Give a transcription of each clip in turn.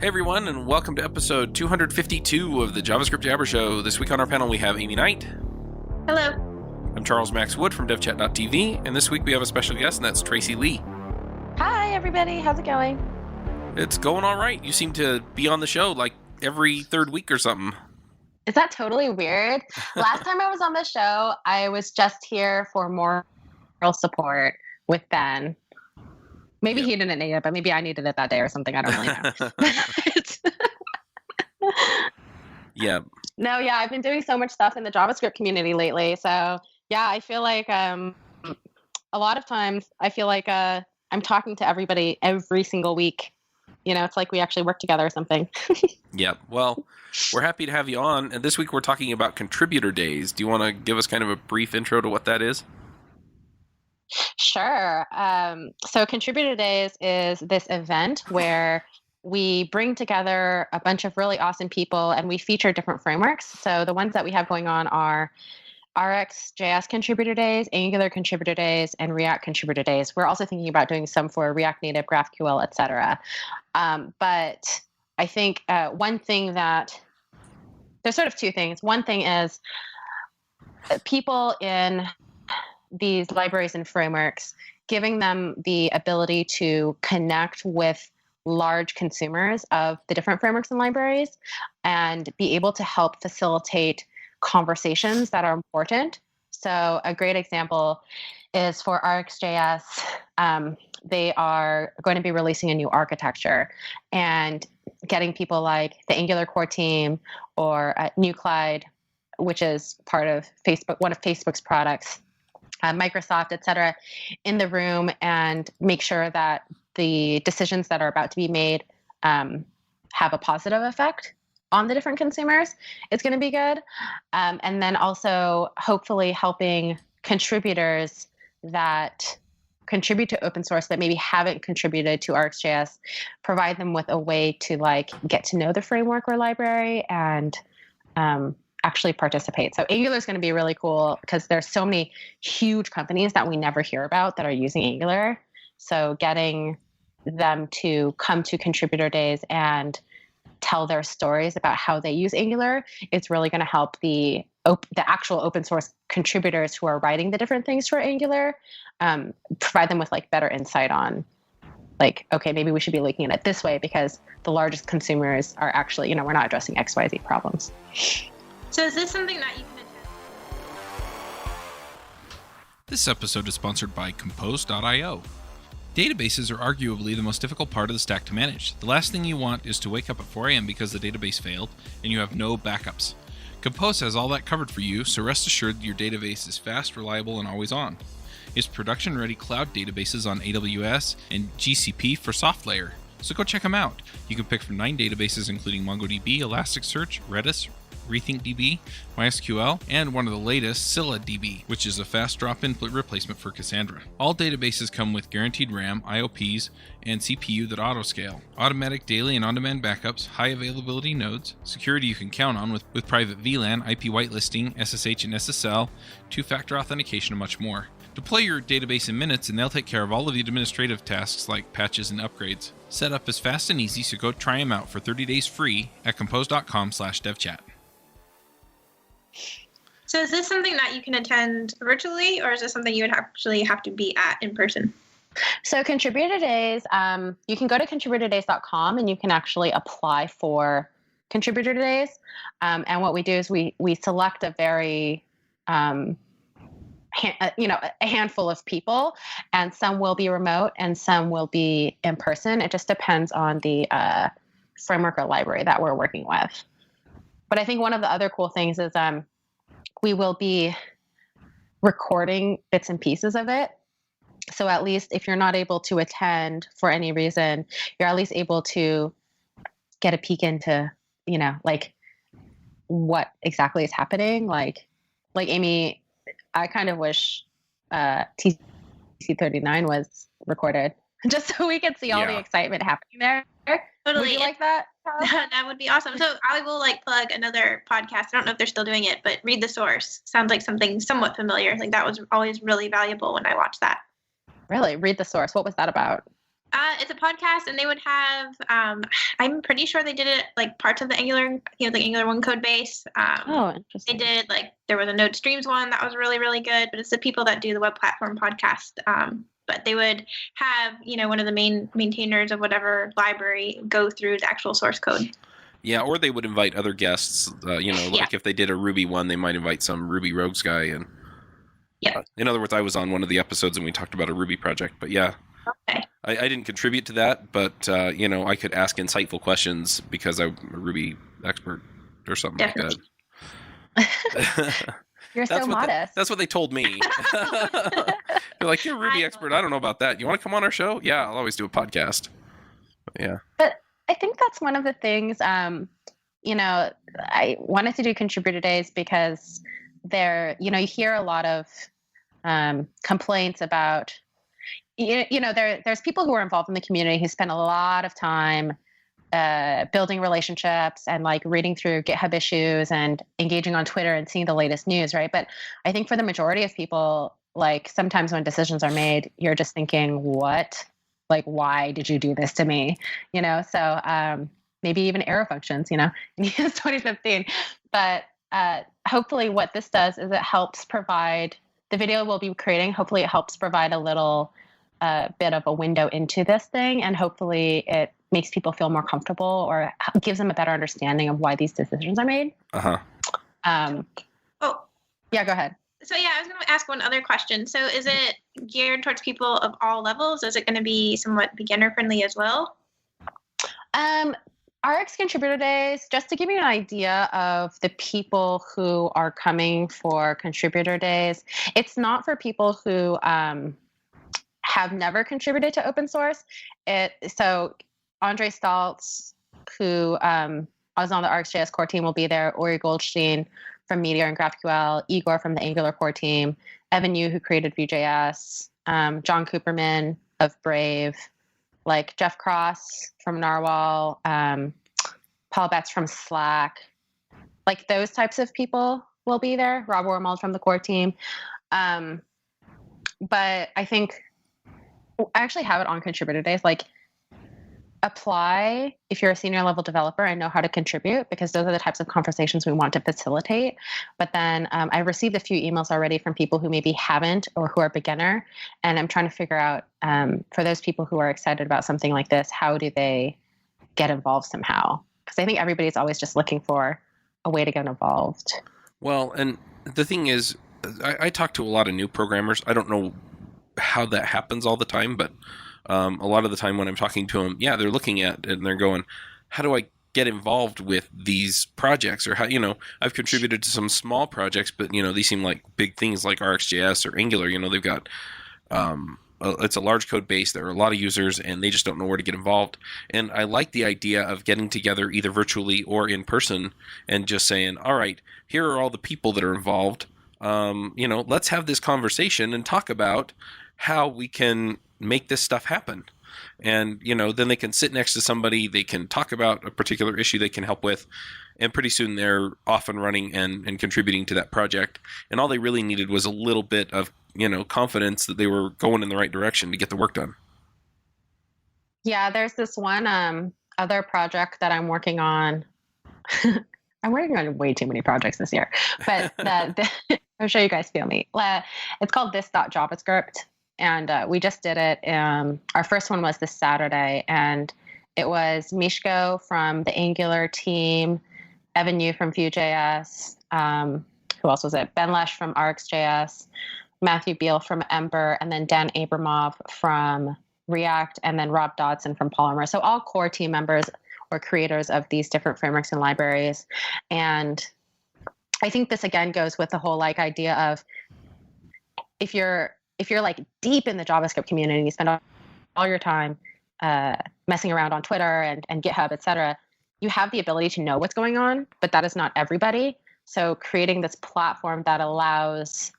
Hey everyone, and welcome to episode 252 of the JavaScript Jabber Show. This week on our panel we have Aimee Knight. Hello. I'm Charles Max Wood from devchat.tv, and this week we have a special guest, and that's Tracy Lee. Hi everybody, how's it going? It's going all right. You seem to be on the show like every third week or something. Is that totally weird? Last time I was on the show, I was just here for moral support with Ben. Maybe he didn't need it, but maybe I needed it that day or something. I don't really know. Yeah. No, yeah, I've been doing so much stuff in the JavaScript community lately. So yeah, I feel like a lot of times I feel like I'm talking to everybody every single week. You know, it's like we actually work together or something. Yeah. Well, we're happy to have you on. And this week we're talking about contributor days. Do you want to give us kind of a brief intro to what that is? Sure. So Contributor Days is this event where we bring together a bunch of really awesome people and we feature different frameworks. So the ones that we have going on are RxJS Contributor Days, Angular Contributor Days, and React Contributor Days. We're also thinking about doing some for React Native, GraphQL, etc. But I think one thing that there's sort of two things. One thing is people in these libraries and frameworks, giving them the ability to connect with large consumers of the different frameworks and libraries and be able to help facilitate conversations that are important. So a great example is for RxJS. They are going to be releasing a new architecture and getting people like the Angular core team or Nuclide, which is part of Facebook, one of Facebook's products, Microsoft, et cetera, in the room and make sure that the decisions that are about to be made have a positive effect on the different consumers. It's going to be good. And then also hopefully helping contributors that contribute to open source that maybe haven't contributed to RxJS, provide them with a way to like get to know the framework or library and actually participate. So Angular is going to be really cool because there's so many huge companies that we never hear about that are using Angular. So getting them to come to contributor days and tell their stories about how they use Angular, it's really going to help the actual open source contributors who are writing the different things for Angular, provide them with like better insight on like, okay, maybe we should be looking at it this way because the largest consumers are actually, we're not addressing XYZ problems. So is this something that you can attend? This episode is sponsored by Compose.io. Databases are arguably the most difficult part of the stack to manage. The last thing you want is to wake up at 4 a.m. because the database failed and you have no backups. Compose has all that covered for you, so rest assured your database is fast, reliable, and always on. It's production-ready cloud databases on AWS and GCP for SoftLayer, so go check them out. You can pick from 9 databases including MongoDB, Elasticsearch, Redis, RethinkDB, MySQL, and one of the latest, ScyllaDB, which is a fast drop-in replacement for Cassandra. All databases come with guaranteed RAM, IOPs, and CPU that auto-scale, automatic daily and on-demand backups, high availability nodes, security you can count on with private VLAN, IP whitelisting, SSH and SSL, two-factor authentication, and much more. Deploy your database in minutes and they'll take care of all of the administrative tasks like patches and upgrades. Setup is fast and easy, so go try them out for 30 days free at compose.com/devchat. So is this something that you can attend virtually, or is this something you would actually have to be at in person? So Contributor Days, you can go to contributordays.com and you can actually apply for Contributor Days. And what we do is we select a very, a handful of people, and some will be remote and some will be in person. It just depends on the framework or library that we're working with. But I think one of the other cool things is we will be recording bits and pieces of it. So at least if you're not able to attend for any reason, you're at least able to get a peek into, like what exactly is happening. Like Aimee, I kind of wish TC39 was recorded just so we could see all the excitement happening there. Totally. Would you like that? That would be awesome. So I will plug another podcast. I don't know if they're still doing it, but Read the Source sounds like something somewhat familiar. Like that was always really valuable when I watched that. Really? Read the Source. What was that about? It's a podcast, and they would have. I'm pretty sure they did it like parts of the Angular, the Angular 1 code base. Oh, They interesting. did there was a Node Streams one that was really, really good, but it's the people that do the web platform podcast. But they would have, one of the main maintainers of whatever library go through the actual source code. Yeah, or they would invite other guests. Like if they did a Ruby one, they might invite some Ruby Rogues guy. And in other words, I was on one of the episodes and we talked about a Ruby project. But yeah, okay. I didn't contribute to that, but I could ask insightful questions because I'm a Ruby expert or something Definitely. like that. You're so modest. That's what they told me. They're like, you're a Ruby expert. I don't know about that. You want to come on our show? Yeah, I'll always do a podcast. But yeah. But I think that's one of the things, I wanted to do contributor days because you hear a lot of complaints about, there's people who are involved in the community who spend a lot of time building relationships and reading through GitHub issues and engaging on Twitter and seeing the latest news, right? But I think for the majority of people, sometimes when decisions are made, you're just thinking, what? Why did you do this to me? So maybe even error functions, in 2015. But hopefully what this does is it helps provide, the video we'll be creating, hopefully it helps provide a little bit of a window into this thing. And hopefully it makes people feel more comfortable or gives them a better understanding of why these decisions are made. Uh-huh. Yeah, go ahead. So yeah, I was going to ask one other question. So is it geared towards people of all levels? Is it going to be somewhat beginner friendly as well? RX Contributor Days, just to give you an idea of the people who are coming for Contributor Days, it's not for people who have never contributed to open source. So Andre Staltz, who was on the RxJS core team, will be there. Ori Goldstein from Meteor and GraphQL, Igor from the Angular core team, Evan Yu, who created Vue.js, John Cooperman of Brave, Jeff Cross from Narwhal, Paul Betts from Slack, those types of people will be there. Rob Wormald from the core team. But I think I actually have it on Contributor Days. Apply if you're a senior level developer and know how to contribute, because those are the types of conversations we want to facilitate. But then I've received a few emails already from people who maybe haven't or who are beginner. And I'm trying to figure out for those people who are excited about something like this, how do they get involved somehow? Because I think everybody's always just looking for a way to get involved. Well, and the thing is, I talk to a lot of new programmers. I don't know how that happens all the time, but a lot of the time when I'm talking to them, they're looking at it and they're going, how do I get involved with these projects? Or how, I've contributed to some small projects, but, these seem like big things like RxJS or Angular. They've got, it's a large code base. There are a lot of users and they just don't know where to get involved. And I like the idea of getting together either virtually or in person and just saying, all right, here are all the people that are involved. Let's have this conversation and talk about how we can make this stuff happen. And, then they can sit next to somebody, they can talk about a particular issue they can help with, and pretty soon they're off and running and contributing to that project. And all they really needed was a little bit of, confidence that they were going in the right direction to get the work done. Yeah, there's this one other project that I'm working on. I'm working on way too many projects this year, but I'm sure you guys feel me. It's called this.javascript. And we just did it. Our first one was this Saturday, and it was Mishko from the Angular team, Evan Yu from Vue.js, who else was it? Ben Lesh from RxJS, Matthew Beal from Ember, and then Dan Abramov from React, and then Rob Dodson from Polymer. So all core team members or creators of these different frameworks and libraries. And I think this again goes with the whole idea of if you're deep in the JavaScript community, you spend all your time messing around on Twitter and GitHub, et cetera, you have the ability to know what's going on, but that is not everybody. So creating this platform that allows,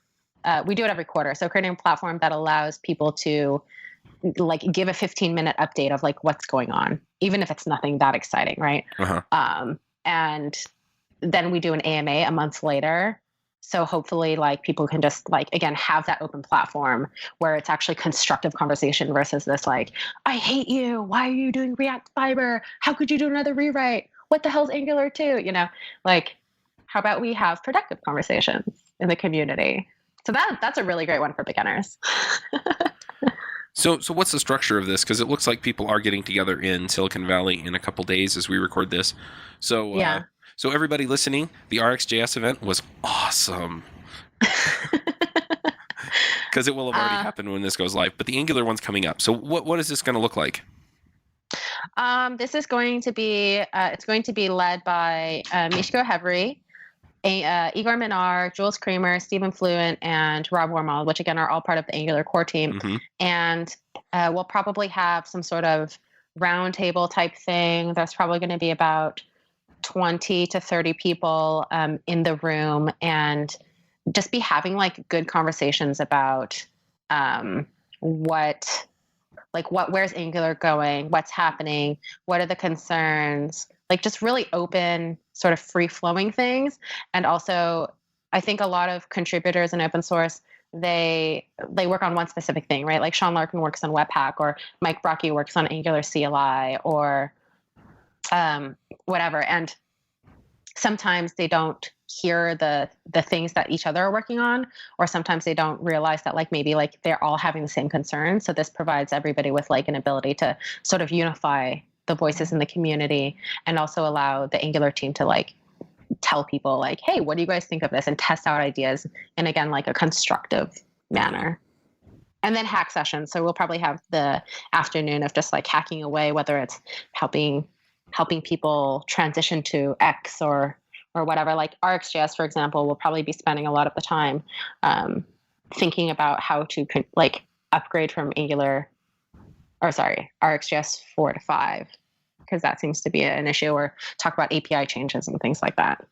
we do it every quarter. So creating a platform that allows people to give a 15-minute update of what's going on, even if it's nothing that exciting, right? Uh-huh. And then we do an AMA a month later. So hopefully like people can just like, again, have that open platform where it's actually constructive conversation versus this like, I hate you. Why are you doing React Fiber? How could you do another rewrite? What the hell's Angular 2? Like, how about we have productive conversations in the community? So that's a really great one for beginners. So what's the structure of this? Because it looks like people are getting together in Silicon Valley in a couple days as we record this. So yeah. So everybody listening, the RxJS event was awesome. Because it will have already happened when this goes live. But the Angular one's coming up. So what is this going to look like? This is going to be it's going to be led by Mishko Hevery, Igor Minar, Jules Creamer, Stephen Fluent, and Rob Wormald, which again are all part of the Angular core team. Mm-hmm. And we'll probably have some sort of roundtable type thing. There's probably going to be about 20 to 30 people in the room, and just be having like good conversations about where's Angular going, what's happening, what are the concerns, like just really open, sort of free-flowing things. And also, I think a lot of contributors in open source, they work on one specific thing, right? Like Sean Larkin works on Webpack, or Mike Brocky works on Angular CLI, or whatever. And sometimes they don't hear the things that each other are working on, or sometimes they don't realize that like maybe like they're all having the same concerns. So this provides everybody with like an ability to sort of unify the voices in the community, and also allow the Angular team to like tell people like, hey, what do you guys think of this, and test out ideas in, again, like a constructive manner. And then hack sessions. So we'll probably have the afternoon of just like hacking away, whether it's helping people transition to X or whatever. Like RxJS, for example, will probably be spending a lot of the time thinking about how to like upgrade from RxJS 4 to 5, because that seems to be an issue, or talk about API changes and things like that.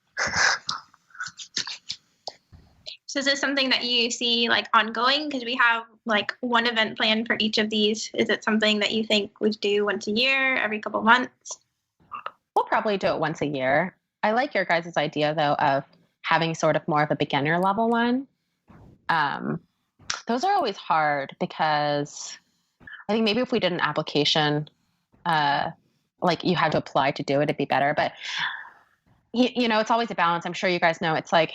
So is this something that you see like ongoing? Because we have like one event planned for each of these. Is it something that you think would do once a year, every couple months? We'll probably do it once a year. I like your guys' idea, though, of having sort of more of a beginner level one. Those are always hard, because I think maybe if we did an application, like you had to apply to do it, it'd be better. But, it's always a balance. I'm sure you guys know. It's like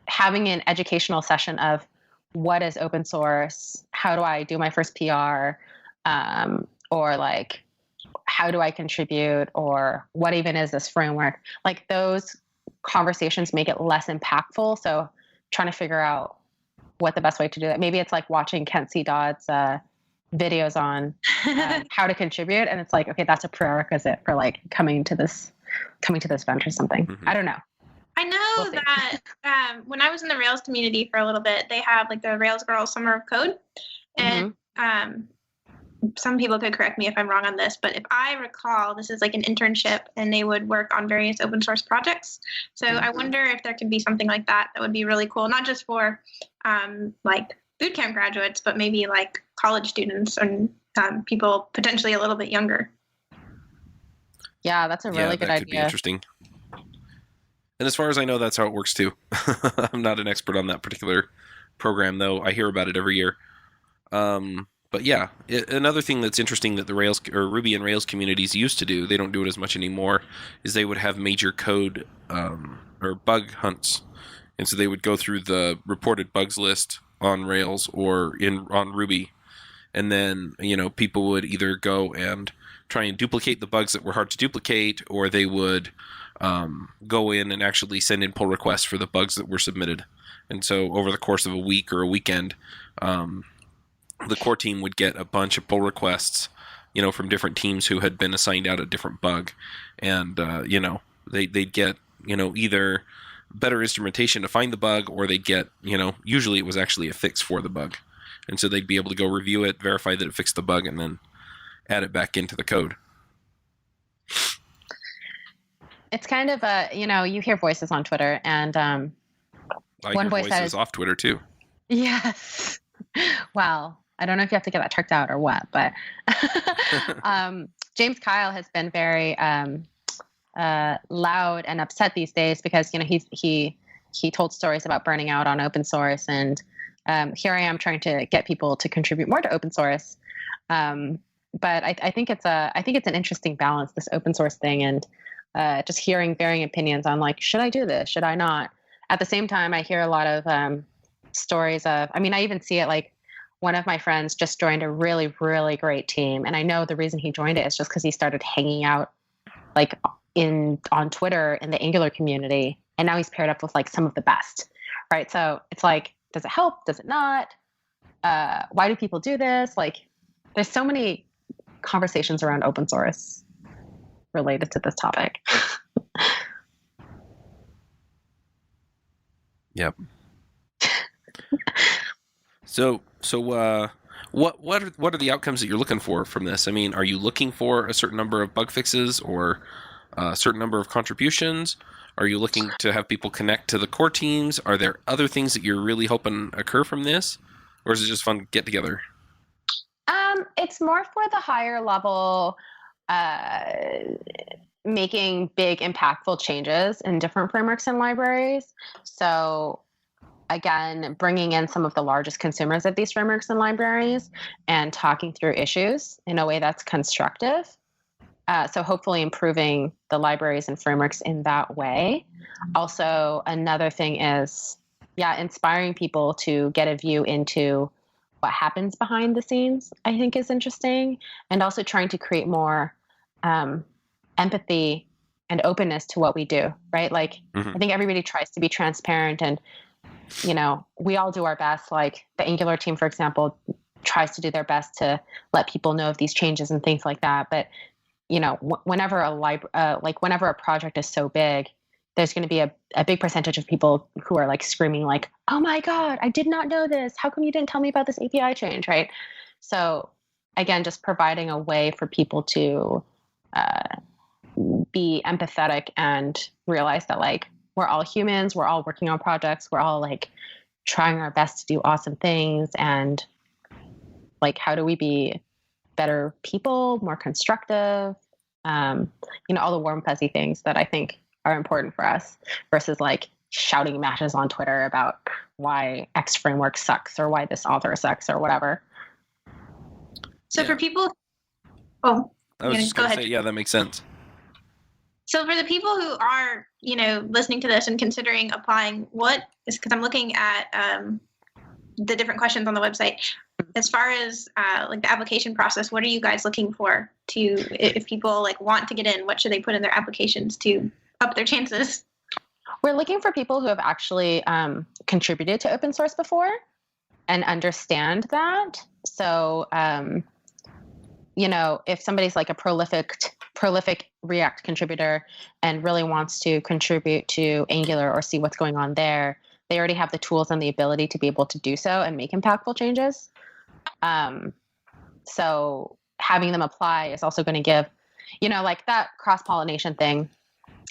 having an educational session of what is open source, how do I do my first PR, or like, how do I contribute, or what even is this framework? Like those conversations make it less impactful. So trying to figure out what the best way to do that. Maybe it's like watching Kent C. Dodd's videos on how to contribute. And it's like, okay, that's a prerequisite for like coming to this event or something. Mm-hmm. I don't know. I know that when I was in the Rails community for a little bit, they have like the Rails Girls Summer of Code. And some people could correct me if I'm wrong on this, but if I recall, this is like an internship, and they would work on various open source projects. So I wonder if there could be something like that would be really cool, not just for like bootcamp graduates, but maybe like college students and people potentially a little bit younger. Yeah, that's a really good idea. That could be interesting. And as far as I know, that's how it works too. I'm not an expert on that particular program, though. I hear about it every year. But yeah, another thing that's interesting that the Rails or Ruby and Rails communities used to do, they don't do it as much anymore, is they would have major code or bug hunts. And so they would go through the reported bugs list on Rails or on Ruby. And then, people would either go and try and duplicate the bugs that were hard to duplicate, or they would go in and actually send in pull requests for the bugs that were submitted. And so over the course of a week or a weekend, the core team would get a bunch of pull requests, from different teams who had been assigned out a different bug. And, they'd get, either better instrumentation to find the bug, or they'd get, usually it was actually a fix for the bug. And so they'd be able to go review it, verify that it fixed the bug, and then add it back into the code. It's kind of you hear voices on Twitter, and I one hear voice voices says, off Twitter too. Yes. Well, I don't know if you have to get that checked out or what, but James Kyle has been very loud and upset these days, because he he told stories about burning out on open source, and here I am trying to get people to contribute more to open source. But I think it's an interesting balance, this open source thing, and just hearing varying opinions on like, should I do this? Should I not? At the same time, I hear a lot of stories of, I mean, I even see it like one of my friends just joined a really, really great team. And I know the reason he joined it is just because he started hanging out like on Twitter in the Angular community. And now he's paired up with like some of the best, right? So it's like, does it help? Does it not? Why do people do this? Like, there's so many conversations around open source related to this topic. Yep. So what are the outcomes that you're looking for from this? I mean, are you looking for a certain number of bug fixes or a certain number of contributions? Are you looking to have people connect to the core teams? Are there other things that you're really hoping occur from this, or is it just fun to get together? It's more for the higher level, making big impactful changes in different frameworks and libraries. So again, bringing in some of the largest consumers of these frameworks and libraries and talking through issues in a way that's constructive. So hopefully improving the libraries and frameworks in that way. Also, another thing is, inspiring people to get a view into what happens behind the scenes, I think is interesting. And also trying to create more empathy and openness to what we do, right? Like, I think everybody tries to be transparent and, we all do our best. Like the Angular team, for example, tries to do their best to let people know of these changes and things like that. But, whenever whenever a project is so big, there's going to be a big percentage of people who are like screaming like, oh my God, I did not know this. How come you didn't tell me about this API change, right? So again, just providing a way for people to be empathetic and realize that like, we're all humans, we're all working on projects, we're all like trying our best to do awesome things. And like, how do we be better people, more constructive, all the warm, fuzzy things that I think are important for us versus like shouting matches on Twitter about why X framework sucks or why this author sucks or whatever. So for people, I was just going to say, that makes sense. So for the people who are, listening to this and considering applying, because I'm looking at the different questions on the website, as far as like the application process, what are you guys looking for if people like want to get in, what should they put in their applications to up their chances? We're looking for people who have actually contributed to open source before and understand that. So, if somebody's like a prolific React contributor and really wants to contribute to Angular or see what's going on there, they already have the tools and the ability to be able to do so and make impactful changes. So having them apply is also going to give, like that cross-pollination thing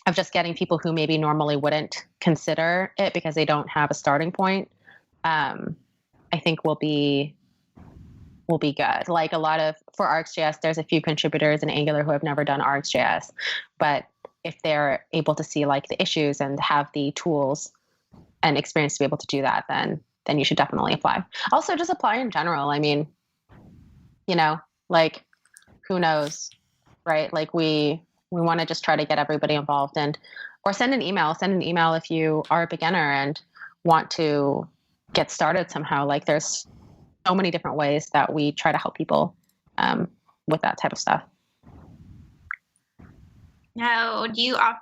of just getting people who maybe normally wouldn't consider it because they don't have a starting point, I think will be good. Like for RxJS, there's a few contributors in Angular who have never done RxJS, but if they're able to see like the issues and have the tools and experience to be able to do that, then you should definitely apply. Also, just apply in general. I mean, like who knows, right? Like we want to just try to get everybody involved or send an email. Send an email if you are a beginner and want to get started somehow. Like there's so many different ways that we try to help people with that type of stuff. Now,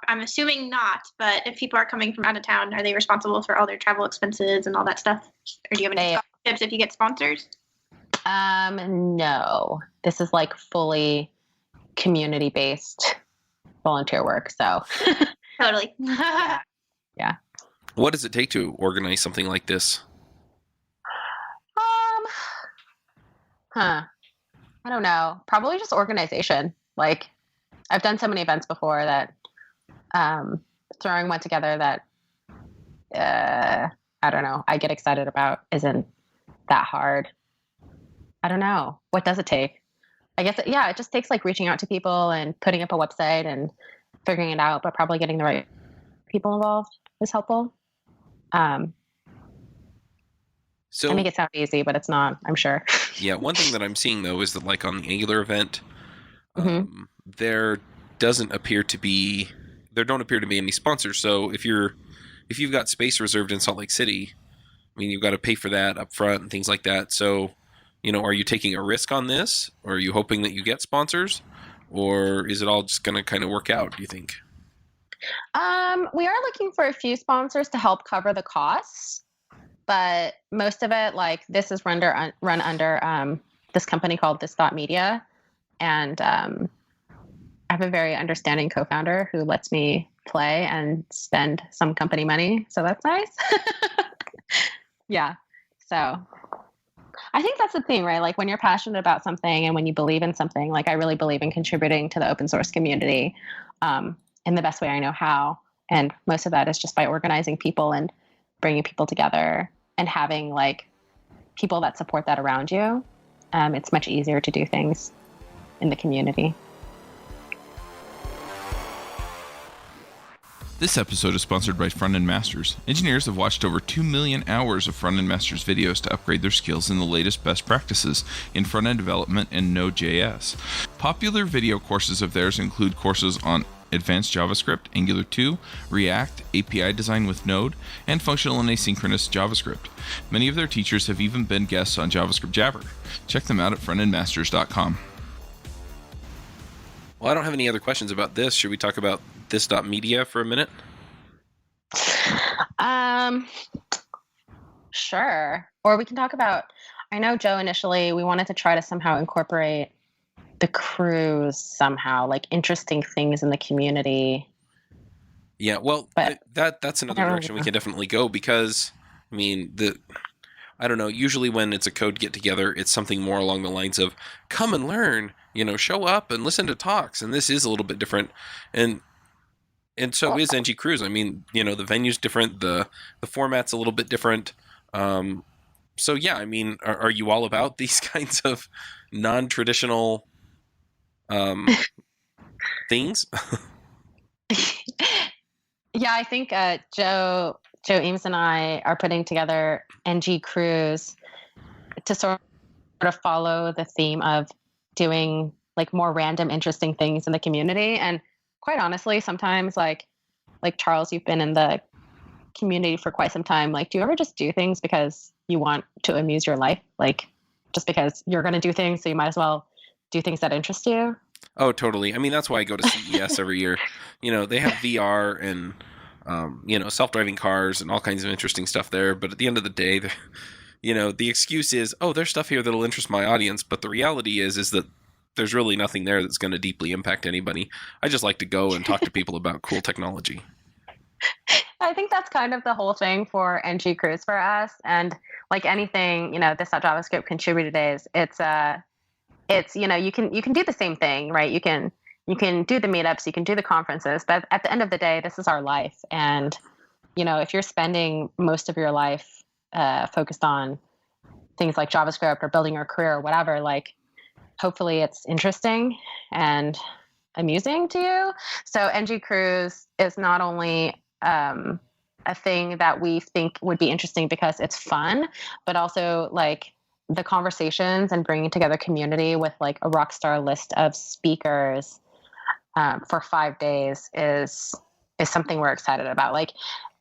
I'm assuming not, but if people are coming from out of town, are they responsible for all their travel expenses and all that stuff? Or do you have any scholarships if you get sponsors? No. This is like fully community-based volunteer work, so. Totally. Yeah. What does it take to organize something like this? I don't know. Probably just organization. Like, I've done so many events before that throwing one together that I don't know, I get excited about isn't that hard. I don't know. What does it take? I guess, it just takes like reaching out to people and putting up a website and figuring it out, but probably getting the right people involved is helpful. I So make it sound easy, but it's not, I'm sure. yeah, one thing that I'm seeing though is that like on the Angular event, Mhm. there don't appear to be any sponsors. So if you've got space reserved in Salt Lake City, I mean you've got to pay for that up front and things like that. So, are you taking a risk on this, or are you hoping that you get sponsors, or is it all just going to kind of work out, do you think? We are looking for a few sponsors to help cover the costs, but most of it, like this is run under this company called This Dot Media, and I have a very understanding co-founder who lets me play and spend some company money, so that's nice. Yeah, so I think that's the thing, right? Like when you're passionate about something and when you believe in something, like I really believe in contributing to the open source community in the best way I know how. And most of that is just by organizing people and bringing people together and having like people that support that around you. It's much easier to do things in the community. This episode is sponsored by Front-End Masters. Engineers have watched over 2 million hours of Front-End Masters videos to upgrade their skills in the latest best practices in front-end development and Node.js. Popular video courses of theirs include courses on Advanced JavaScript, Angular 2, React, API design with Node, and functional and asynchronous JavaScript. Many of their teachers have even been guests on JavaScript Jabber. Check them out at frontendmasters.com. Well, I don't have any other questions about this. Should we talk about this.media for a minute? Sure. Or we can talk about, I know Joe initially, we wanted to try to somehow incorporate the crews somehow, like interesting things in the community. Yeah, well, But that's another direction we can definitely go because, I mean, I don't know, usually when it's a code get together, it's something more along the lines of come and learn, show up and listen to talks. And this is a little bit different. And so is NG Cruise. I mean, the venue's different, the format's a little bit different. So yeah, I mean, are you all about these kinds of non-traditional things? Yeah, I think Joe Eames and I are putting together NG Cruise to sort of follow the theme of doing like more random, interesting things in the community. And quite honestly, sometimes like Charles, you've been in the community for quite some time. Like, do you ever just do things because you want to amuse your life? Like, just because you're going to do things, so you might as well do things that interest you? Oh, totally. I mean, that's why I go to CES every year. They have VR and, self-driving cars and all kinds of interesting stuff there. But at the end of the day, the excuse is, oh, there's stuff here that'll interest my audience. But the reality is that there's really nothing there that's going to deeply impact anybody. I just like to go and talk to people about cool technology. I think that's kind of the whole thing for NG Cruise for us. And like anything, this.JavaScript contributor days, it's you can do the same thing, right? You can do the meetups, you can do the conferences, but at the end of the day, this is our life. And, if you're spending most of your life focused on things like JavaScript or building your career or whatever, like hopefully it's interesting and amusing to you. So NG Cruise is not only a thing that we think would be interesting because it's fun, but also like the conversations and bringing together community with like a rock star list of speakers for 5 days is something we're excited about. Like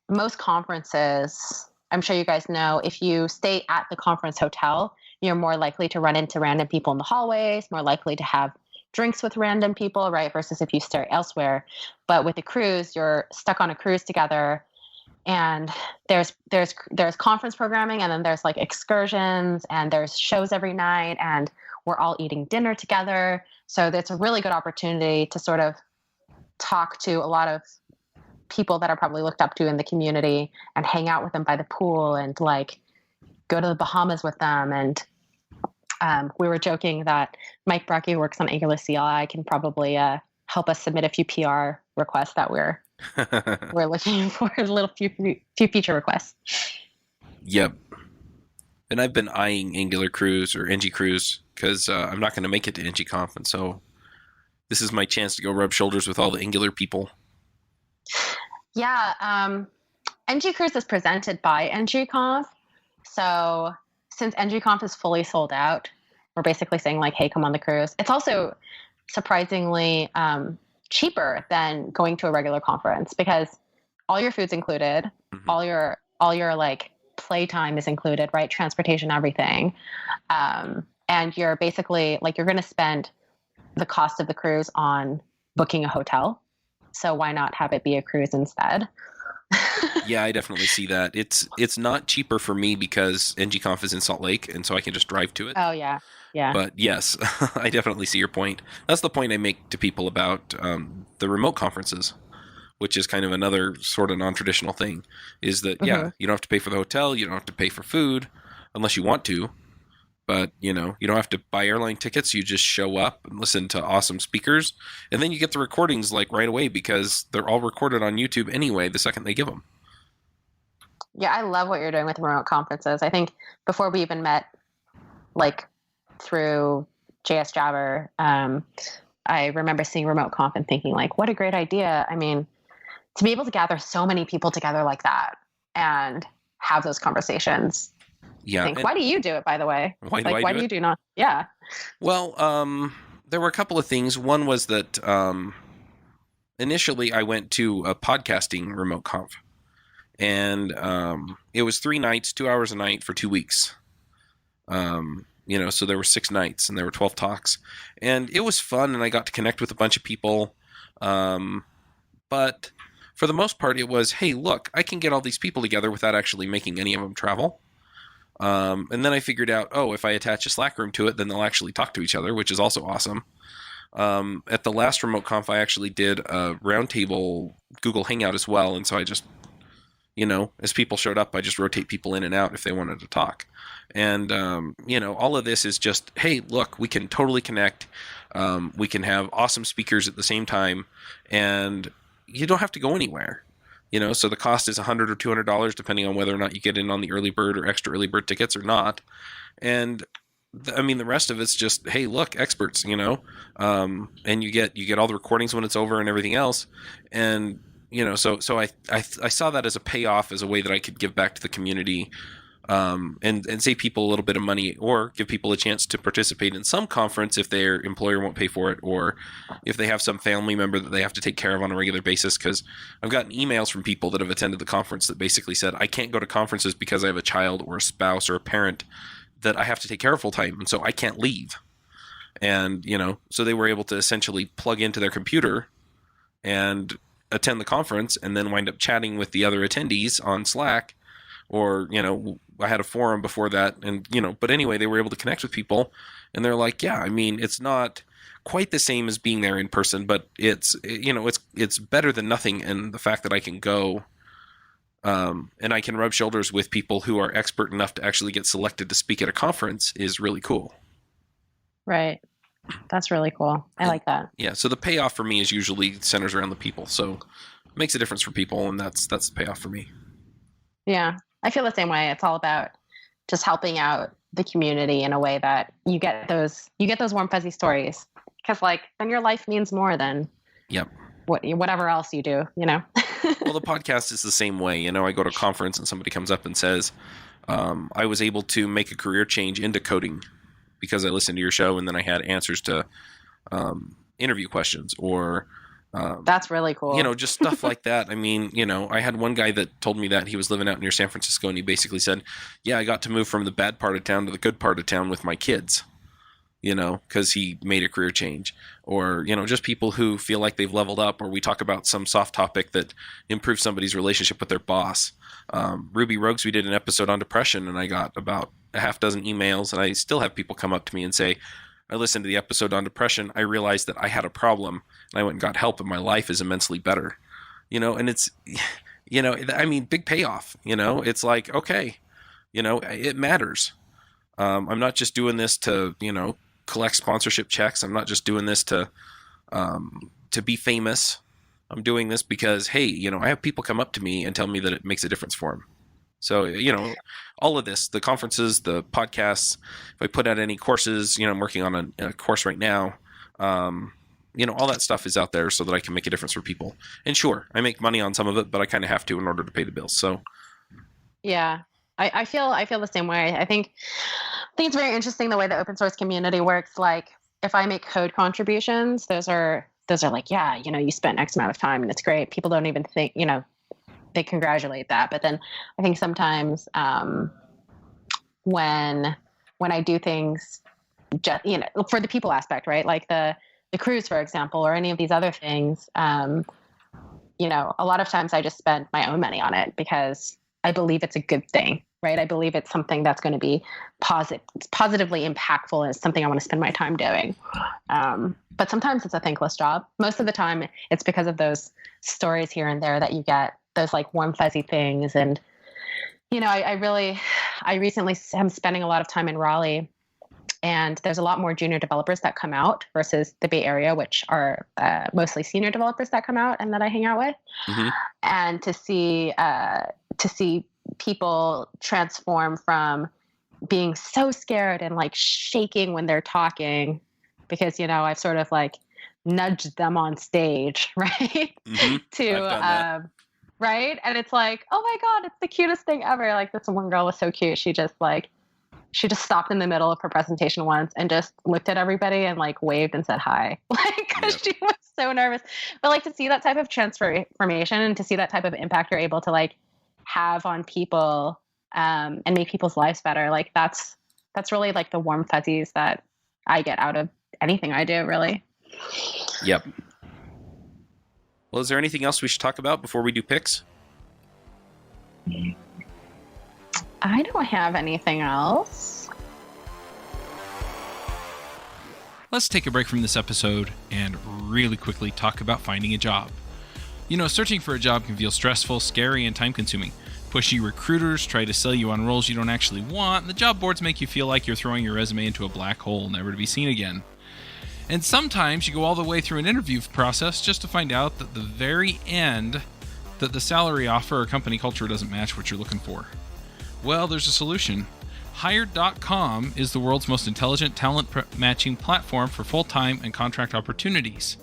most conferences, I'm sure you guys know, if you stay at the conference hotel, you're more likely to run into random people in the hallways, more likely to have drinks with random people, right? Versus if you stay elsewhere. But with a cruise, you're stuck on a cruise together, and there's conference programming, and then there's like excursions, and there's shows every night, and we're all eating dinner together. So that's a really good opportunity to sort of talk to a lot of people that are probably looked up to in the community and hang out with them by the pool and like go to the Bahamas with them. And we were joking that Mike Brocky, who works on Angular CLI, can probably help us submit a few PR requests that we're looking for, a little few feature requests. Yep. And I've been eyeing Angular Cruise or NG Cruise because I'm not going to make it to NG Conf, and so this is my chance to go rub shoulders with all the Angular people. Yeah. NG Cruise is presented by NGConf. So since NGConf is fully sold out, we're basically saying like, hey, come on the cruise. It's also surprisingly cheaper than going to a regular conference because all your food's included, all your like playtime is included, right? Transportation, everything. And you're basically like, you're going to spend the cost of the cruise on booking a hotel. So why not have it be a cruise instead? Yeah, I definitely see that. It's not cheaper for me because NGConf is in Salt Lake, and so I can just drive to it. Oh, yeah. Yeah. But yes, I definitely see your point. That's the point I make to people about the remote conferences, which is kind of another sort of non-traditional thing, is that, yeah, you don't have to pay for the hotel, you don't have to pay for food, unless you want to. But, you know, you don't have to buy airline tickets. You just show up and listen to awesome speakers. And then you get the recordings like right away because they're all recorded on YouTube anyway the second they give them. Yeah, I love what you're doing with remote conferences. I think before we even met, like through JS Jabber, I remember seeing remote conf and thinking like, what a great idea. I mean, to be able to gather so many people together like that and have those conversations. Yeah. Why do you do it, by the way? Why do you do not? Yeah. Well, there were a couple of things. One was that initially I went to a podcasting remote conf, and it was 3 nights, 2 hours a night for 2 weeks. You know, so there were 6 nights and there were 12 talks, and it was fun, and I got to connect with a bunch of people. But for the most part, it was, hey, look, I can get all these people together without actually making any of them travel. And then I figured out, if I attach a Slack room to it, then they'll actually talk to each other, which is also awesome. At the last remote conf, I actually did a roundtable Google Hangout as well. And so I just, you know, as people showed up, I just rotate people in and out if they wanted to talk. And, you know, all of this is just, hey, look, we can totally connect. We can have awesome speakers at the same time, and you don't have to go anywhere. You know, so the cost is $100 or $200 depending on whether or not you get in on the early bird or extra early bird tickets or not. And I mean, the rest of it's just, hey, look, experts, you know, and you get all the recordings when it's over and everything else. And, you know, so I saw that as a payoff, as a way that I could give back to the community, and save people a little bit of money, or give people a chance to participate in some conference if their employer won't pay for it, or if they have some family member that they have to take care of on a regular basis. Because I've gotten emails from people that have attended the conference that basically said, I can't go to conferences because I have a child or a spouse or a parent that I have to take care of full time, and so I can't leave. And, you know, so they were able to essentially plug into their computer and attend the conference, and then wind up chatting with the other attendees on Slack. Or, you know, I had a forum before that, and, you know, but anyway, they were able to connect with people, and they're like, yeah, I mean, it's not quite the same as being there in person, but it's, you know, it's better than nothing. And the fact that I can go, and I can rub shoulders with people who are expert enough to actually get selected to speak at a conference is really cool. Right. That's really cool. I like that. Yeah. So the payoff for me is usually centers around the people. So it makes a difference for people, and that's the payoff for me. Yeah. I feel the same way. It's all about just helping out the community in a way that you get those warm, fuzzy stories. Because like, then your life means more than whatever else you do, you know? Well, the podcast is the same way. You know, I go to a conference and somebody comes up and says, I was able to make a career change into coding because I listened to your show, and then I had answers to interview questions, or that's really cool. You know, just stuff like that. I mean, you know, I had one guy that told me that he was living out near San Francisco, and he basically said, yeah, I got to move from the bad part of town to the good part of town with my kids, you know, because he made a career change. Or, you know, just people who feel like they've leveled up, or we talk about some soft topic that improves somebody's relationship with their boss. Ruby Rogues, we did an episode on depression, and I got about a half dozen emails, and I still have people come up to me and say, I listened to the episode on depression. I realized that I had a problem, and I went and got help, and my life is immensely better. You know, and it's, you know, I mean, big payoff. You know, it's like, okay, you know, it matters. I'm not just doing this to, you know, collect sponsorship checks. I'm not just doing this to be famous. I'm doing this because, hey, you know, I have people come up to me and tell me that it makes a difference for them. So, you know, all of this, the conferences, the podcasts, if I put out any courses, you know, I'm working on a course right now, you all that stuff is out there so that I can make a difference for people. And sure, I make money on some of it, but I kind of have to in order to pay the bills. So Yeah, I feel the same way. I think it's very interesting the way the open source community works. Like if I make code contributions, those are like, yeah, you spent X amount of time and it's great. People don't even think, they congratulate that. But then I think sometimes when I do things just, for the people aspect, right? Like the cruise, for example, or any of these other things, a lot of times I just spend my own money on it because I believe it's a good thing, right? I believe it's something that's going to be positively impactful, and it's something I want to spend my time doing. But sometimes it's a thankless job. Most of the time it's because of those stories here and there that you get, those like warm, fuzzy things. And, I recently am spending a lot of time in Raleigh, and there's a lot more junior developers that come out versus the Bay Area, which are mostly senior developers that come out and that I hang out with. Mm-hmm. And to see people transform from being so scared and like shaking when they're talking because, I've sort of like nudged them on stage, right? Mm-hmm. To, right. And it's like, oh my God, it's the cutest thing ever. Like this one girl was so cute. She just stopped in the middle of her presentation once and just looked at everybody and like waved and said hi, like, cause she was so nervous. But like to see that type of transformation and to see that type of impact you're able to like have on people, and make people's lives better. Like that's really like the warm fuzzies that I get out of anything I do, really. Yep. Well, is there anything else we should talk about before we do picks? I don't have anything else. Let's take a break from this episode and really quickly talk about finding a job. Searching for a job can feel stressful, scary, and time-consuming. Pushy recruiters try to sell you on roles you don't actually want, and the job boards make you feel like you're throwing your resume into a black hole, never to be seen again. And sometimes you go all the way through an interview process just to find out at the very end that the salary offer or company culture doesn't match what you're looking for. Well, there's a solution. Hired.com is the world's most intelligent talent matching platform for full-time and contract opportunities.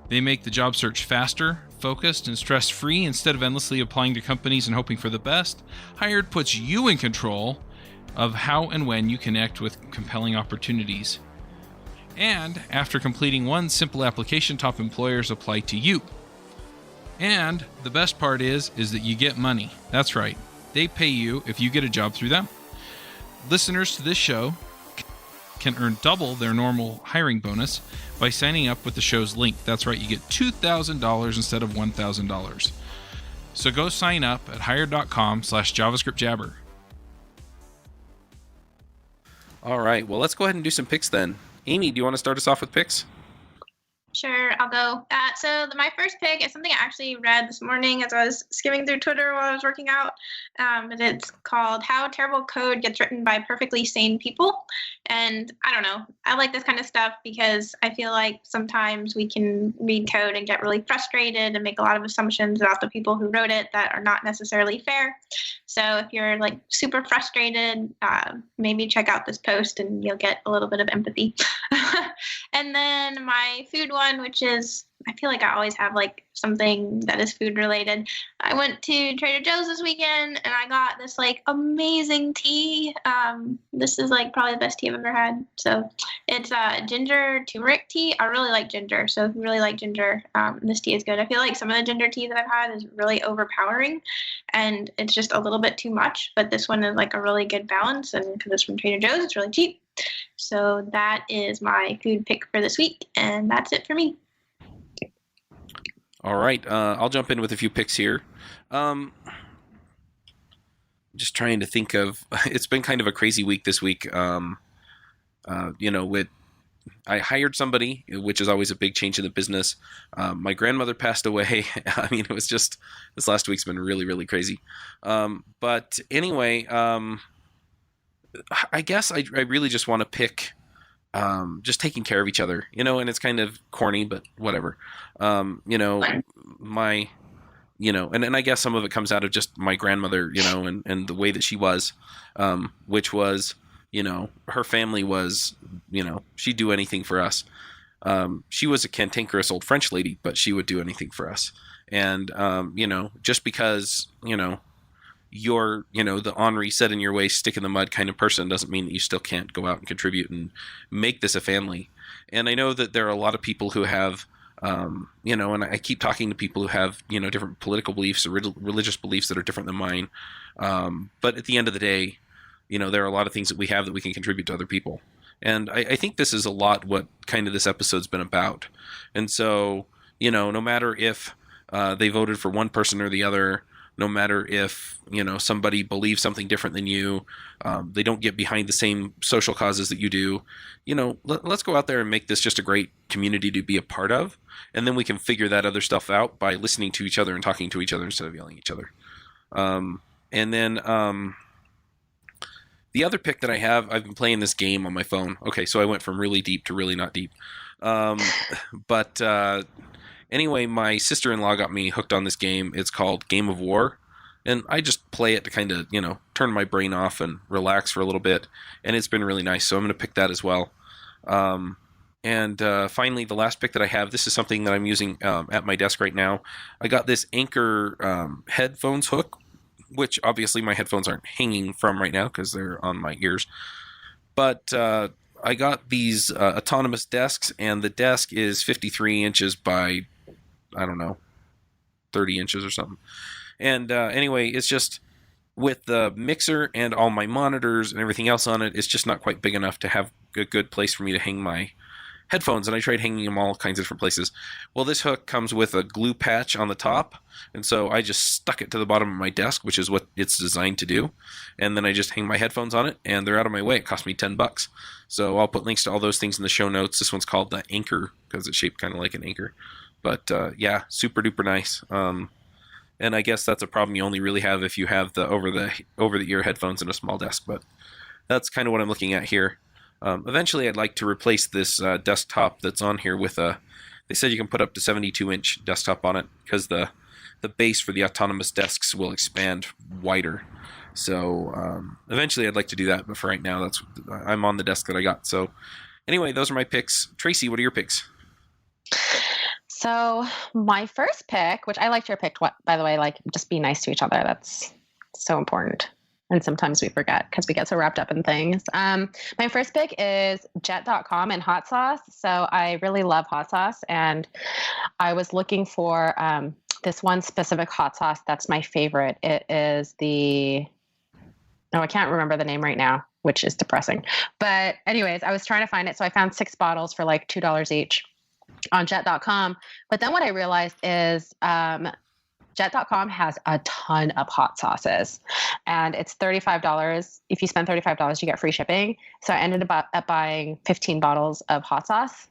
They make the job search faster, focused, and stress-free instead of endlessly applying to companies and hoping for the best. Hired puts you in control of how and when you connect with compelling opportunities. And after completing one simple application, top employers apply to you. And the best part is that you get money. That's right. They pay you if you get a job through them. Listeners to this show can earn double their normal hiring bonus by signing up with the show's link. That's right, you get $2,000 instead of $1,000. So go sign up at hired.com/JavaScript Jabber. All right, well, let's go ahead and do some picks then. Aimee, do you want to start us off with picks? Sure, I'll go. So my first pick is something I actually read this morning as I was skimming through Twitter while I was working out. And it's called How Terrible Code Gets Written by Perfectly Sane People. And I don't know, I like this kind of stuff because I feel like sometimes we can read code and get really frustrated and make a lot of assumptions about the people who wrote it that are not necessarily fair. So if you're like super frustrated, maybe check out this post and you'll get a little bit of empathy. And then my food one, which is, I feel like I always have like something that is food related. I went to Trader Joe's this weekend and I got this like amazing tea. This is like probably the best tea I've ever had. So it's ginger turmeric tea. I really like ginger. So if you really like ginger, this tea is good. I feel like some of the ginger tea that I've had is really overpowering and it's just a little bit too much. But this one is like a really good balance, and because it's from Trader Joe's, it's really cheap. So that is my food pick for this week, and that's it for me. All right, I'll jump in with a few picks here. Just trying to think of, it's been kind of a crazy week this week. I hired somebody, which is always a big change in the business. My grandmother passed away. I mean, it was just, this last week's been really, really crazy. But anyway, I guess I really just want to pick just taking care of each other, and it's kind of corny, but whatever. And I guess some of it comes out of just my grandmother, and the way that she was, which was, her family was, she'd do anything for us. She was a cantankerous old French lady, but she would do anything for us. And, just because, you're, the Henri set in your way, stick in the mud kind of person doesn't mean that you still can't go out and contribute and make this a family. And I know that there are a lot of people who have, and I keep talking to people who have, different political beliefs or religious beliefs that are different than mine. But at the end of the day, there are a lot of things that we have that we can contribute to other people. And I think this is a lot what kind of this episode's been about. And so, no matter if they voted for one person or the other, no matter if, somebody believes something different than you, they don't get behind the same social causes that you do, let's go out there and make this just a great community to be a part of. And then we can figure that other stuff out by listening to each other and talking to each other instead of yelling at each other. And then the other pick that I have, I've been playing this game on my phone. Okay, so I went from really deep to really not deep. Anyway, my sister-in-law got me hooked on this game. It's called Game of War. And I just play it to kind of, turn my brain off and relax for a little bit. And it's been really nice, so I'm going to pick that as well. And finally, the last pick that I have, this is something that I'm using at my desk right now. I got this Anchor headphones hook, which obviously my headphones aren't hanging from right now because they're on my ears. But I got these autonomous desks, and the desk is 53 inches by, 30 inches or something. And anyway, it's just with the mixer and all my monitors and everything else on it, it's just not quite big enough to have a good place for me to hang my headphones, and I tried hanging them all kinds of different places. Well, this hook comes with a glue patch on the top, and so I just stuck it to the bottom of my desk, which is what it's designed to do, and then I just hang my headphones on it, and they're out of my way. It cost me $10. So I'll put links to all those things in the show notes. This one's called the Anchor because it's shaped kind of like an anchor. But yeah, super duper nice. And I guess that's a problem you only really have if you have the over the ear headphones in a small desk. But that's kind of what I'm looking at here. Eventually, I'd like to replace this desktop that's on here with they said you can put up to 72-inch desktop on it because the base for the autonomous desks will expand wider. So eventually, I'd like to do that. But for right now, I'm on the desk that I got. So anyway, those are my picks. Tracy, what are your picks? So my first pick, which I liked your pick, by the way, just be nice to each other. That's so important. And sometimes we forget because we get so wrapped up in things. My first pick is jet.com and hot sauce. So I really love hot sauce. And I was looking for this one specific hot sauce that's my favorite. It is I can't remember the name right now, which is depressing. But anyways, I was trying to find it. So I found 6 bottles for like $2 each on jet.com. But then what I realized is jet.com has a ton of hot sauces, and it's $35. If you spend $35, you get free shipping. So I ended up buying 15 bottles of hot sauce,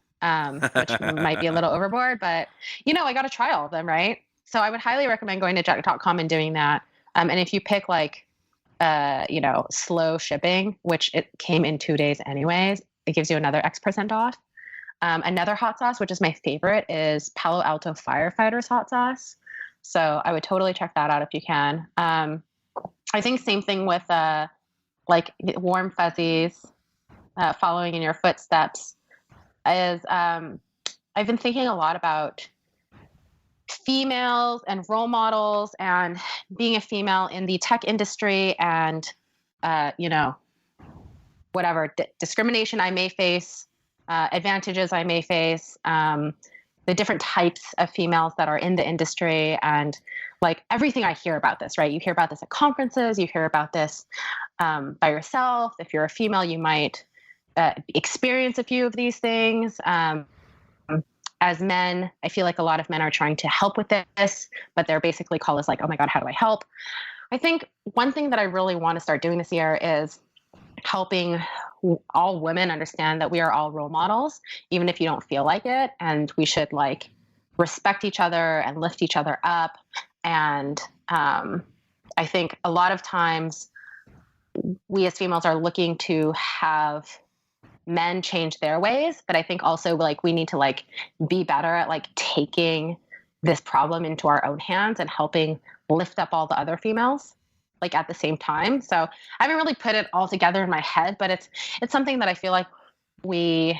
which might be a little overboard, but I got to try all of them, right? So I would highly recommend going to jet.com and doing that. And if you pick slow shipping, which it came in 2 days anyways, it gives you another X% off. Another hot sauce, which is my favorite, is Palo Alto Firefighters hot sauce. So I would totally check that out if you can. I think same thing with Warm Fuzzies, following in your footsteps. I've been thinking a lot about females and role models and being a female in the tech industry and, whatever discrimination I may face, advantages I may face, the different types of females that are in the industry, and everything I hear about this, right? You hear about this at conferences, you hear about this by yourself. If you're a female, you might experience a few of these things. As men, I feel like a lot of men are trying to help with this, but their basically call is oh my God, how do I help? I think one thing that I really want to start doing this year is helping all women understand that we are all role models, even if you don't feel like it. And we should respect each other and lift each other up. And I think a lot of times we as females are looking to have men change their ways. But I think also we need to be better at taking this problem into our own hands and helping lift up all the other females at the same time. So I haven't really put it all together in my head, but it's something that I feel like we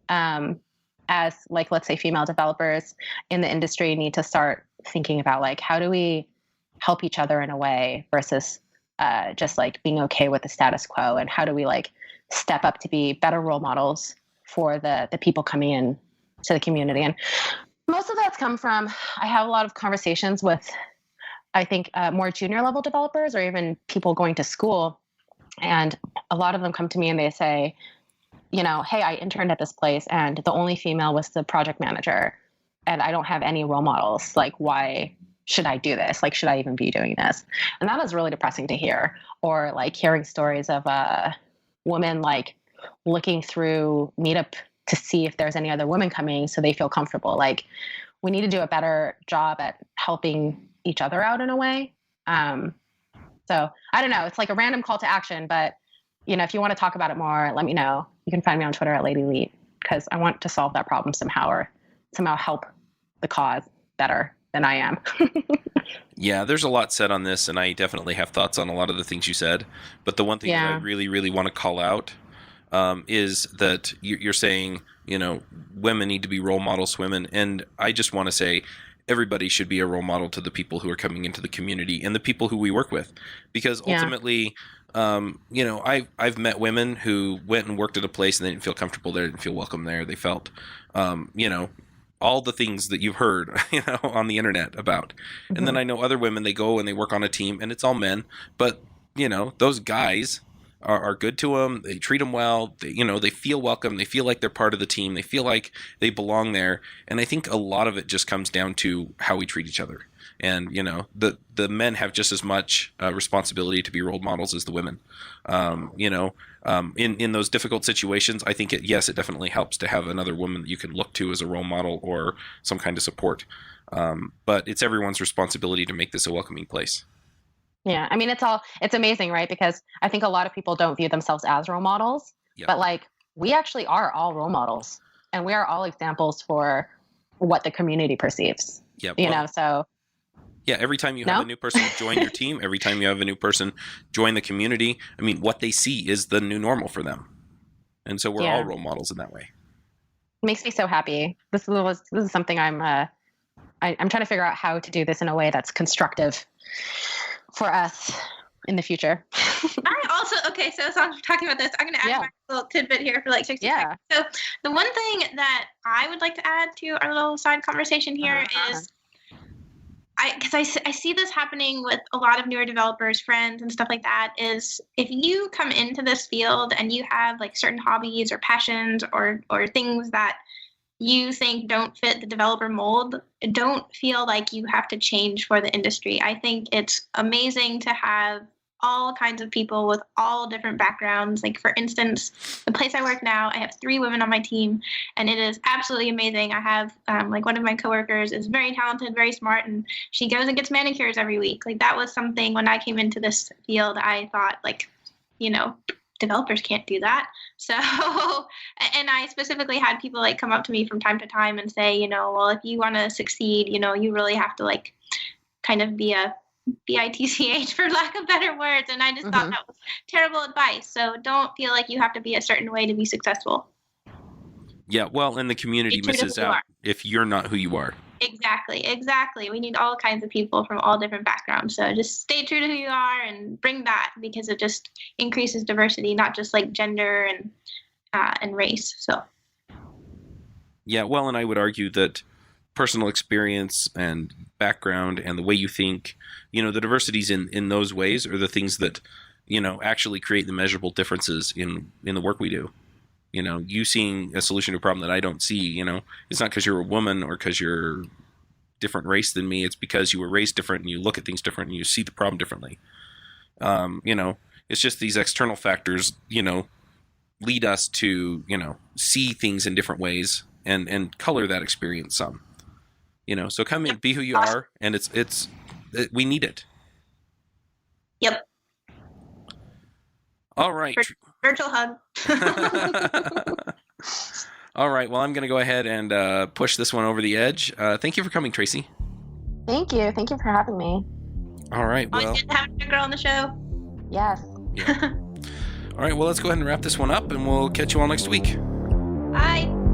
as like, let's say female developers in the industry need to start thinking about like, how do we help each other in a way versus just like being okay with the status quo, and how do we like step up to be better role models for the people coming in to the community. And most of that's come from, I have a lot of conversations with, I think, more junior level developers or even people going to school. And a lot of them come to me and they say, you know, hey, I interned at this place and the only female was the project manager and I don't have any role models. Like, why should I do this? Like, should I even be doing this? And that is really depressing to hear. Or like hearing stories of women like looking through Meetup to see if there's any other women coming so they feel comfortable. Like, we need to do a better job at helping each other out in a way. So I don't know. It's like a random call to action, but you know, if you want to talk about it more, let me know. You can find me on Twitter at Lady Leet, because I want to solve that problem somehow, or somehow help the cause better than I am. Yeah, there's a lot said on this, and I definitely have thoughts on a lot of the things you said. But the one thing that I really, really want to call out is that you're saying, you know, women need to be role models to women. And I just want to say everybody should be a role model to the people who are coming into the community and the people who we work with. Because ultimately, you know, I've met women who went and worked at a place and they didn't feel comfortable there, didn't feel welcome there. They felt, you know, all the things that you've heard, you know, on the internet about. Mm-hmm. And then I know other women, they go and they work on a team and it's all men, but you know, those guys are good to them. They treat them well. They, you know, they feel welcome. They feel like they're part of the team. They feel like they belong there. And I think a lot of it just comes down to how we treat each other. And, you know, the men have just as much responsibility to be role models as the women. You know, in those difficult situations, I think it definitely helps to have another woman that you can look to as a role model or some kind of support. But it's everyone's responsibility to make this a welcoming place. Yeah. I mean, it's amazing, right? Because I think a lot of people don't view themselves as role models, but like, we actually are all role models and we are all examples for what the community perceives, you know, so. Yeah, every time you have a new person join your team, every time you have a new person join the community, I mean, what they see is the new normal for them. And so we're all role models in that way. It makes me so happy. This is something I'm trying to figure out how to do this in a way that's constructive for us in the future. I also, so I'm talking about this. I'm going to add my little tidbit here for like 60 seconds. So the one thing that I would like to add to our little side conversation here is, because I see this happening with a lot of newer developers, friends and stuff like that, is if you come into this field and you have like certain hobbies or passions or things that you think don't fit the developer mold, don't feel like you have to change for the industry. I think it's amazing to have all kinds of people with all different backgrounds. Like, for instance, the place I work now, I have 3 women on my team, and it is absolutely amazing. I have, like, one of my coworkers is very talented, very smart, and she goes and gets manicures every week. Like, that was something when I came into this field, I thought, like, you know, developers can't do that. So, and I specifically had people like come up to me from time to time and say, you know, well, if you want to succeed, you know, you really have to like kind of be a BITCH, for lack of better words. And I just thought that was terrible advice. So don't feel like you have to be a certain way to be successful. Yeah, well, and the community misses out if you're not who you are. Exactly. We need all kinds of people from all different backgrounds. So just stay true to who you are and bring that, because it just increases diversity, not just like gender and race. So. Yeah, well, and I would argue that personal experience and background and the way you think, you know, the diversities in those ways are the things that, you know, actually create the measurable differences in the work we do. You know, you seeing a solution to a problem that I don't see, you know, it's not because you're a woman or because you're different race than me. It's because you were raised different and you look at things different and you see the problem differently. You know, it's just these external factors, you know, lead us to, you know, see things in different ways and color that experience some. You know, so come in, be who you are, and it's we need it. Yep. All right. Virtual hug. All right. Well, I'm going to go ahead and push this one over the edge. Thank you for coming, Tracy. Thank you. Thank you for having me. All right. Well, always good to have a girl on the show. Yes. Yeah. All right. Well, let's go ahead and wrap this one up, and we'll catch you all next week. Bye.